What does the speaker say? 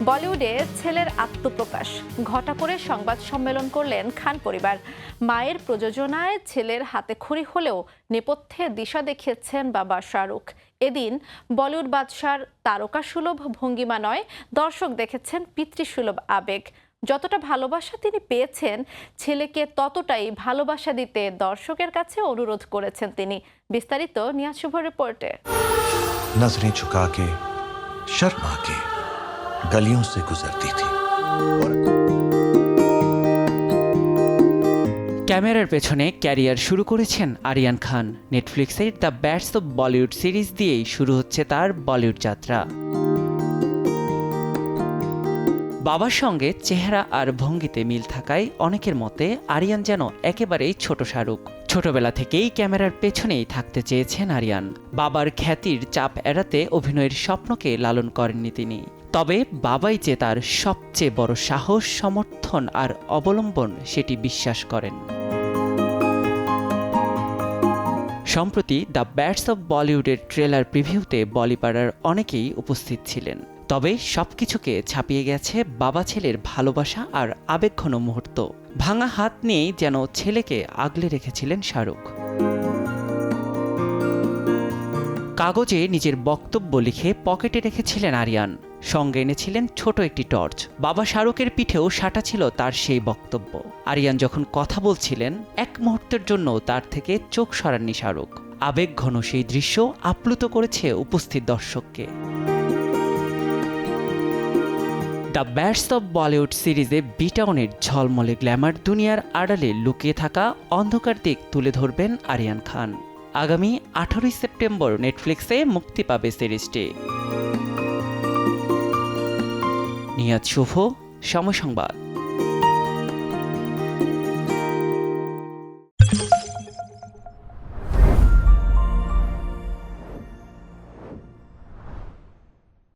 বলিউডে ছেলের আত্মপ্রকাশ ঘটা করে সংবাদ সম্মেলন করলেন খান পরিবার। মায়ের প্রযোজনায় ছেলের হাতে খড়ি হলেও নেপথ্যে দিশা দেখিয়েছেন বাবা শাহরুখ। এদিন বলিউড বাদশার তারকাসুলভ ভঙ্গিমা নয়, দর্শক দেখেছেন পিতৃসুলভ আবেগ। যতটা ভালোবাসা তিনি পেয়েছেন, ছেলেকে ততটাই ভালোবাসা দিতে দর্শকের কাছে অনুরোধ করেছেন তিনি। বিস্তারিত নিয়াজ শুভর রিপোর্টে। नजरें झुका के शर्मा के गलियों से गुजरती थी। ক্যামেরার পেছনে ক্যারিয়ার শুরু করেছেন আরিয়ান খান। নেটফ্লিক্সের the bats of Bollywood series দিয়েই শুরু হচ্ছে তার বলিউড যাত্রা। বাবার সঙ্গে চেহারা আর ভঙ্গিতে মিল থাকায় অনেকের মতে আরিয়ান যেন একেবারেই ছোট শাহরুখ। ছোটবেলা থেকেই ক্যামেরার পেছনেই থাকতে চেয়েছেন আরিয়ান। বাবার খ্যাতির চাপ এড়াতে অভিনয়ের স্বপ্নকে লালন করেননি তিনি। তবে বাবাই যে তার সবচেয়ে বড় সাহস, সমর্থন আর অবলম্বন সেটি বিশ্বাস করেন। সম্প্রতি দ্য ব্যাটস অব বলিউডের ট্রেলার প্রিভিউতে বলিপাড়ার অনেকেই উপস্থিত ছিলেন। তবে সবকিছুকে ছাপিয়ে গেছে বাবা ছেলের ভালোবাসা আর আবেগঘন মুহূর্ত। ভাঙা হাত নিয়েই যেন ছেলেকে আগলে রেখেছিলেন শাহরুখ। কাগজে নিজের বক্তব্য লিখে পকেটে রেখেছিলেন আরিয়ান। সঙ্গে এনেছিলেন ছোট একটি টর্চ। বাবা শাহরুখের পিঠেও সাঁটা ছিল তার সেই বক্তব্য। আরিয়ান যখন কথা বলছিলেন, এক মুহূর্তের জন্য তার থেকে চোখ সরাননি শাহরুখ। আবেগঘন সেই দৃশ্য আপ্লুত করেছে উপস্থিত দর্শককে। দ্য ব্যাটস অব বলিউড সিরিজে বিটাউনের ঝলমলে গ্ল্যামার দুনিয়ার আড়ালে লুকিয়ে থাকা অন্ধকার দিক তুলে ধরবেন আরিয়ান খান। আগামী 18 সেপ্টেম্বর নেটফ্লিক্সে মুক্তি পাবে সিরিজটি। নিয়াজ শুভ, সময় সংবাদ।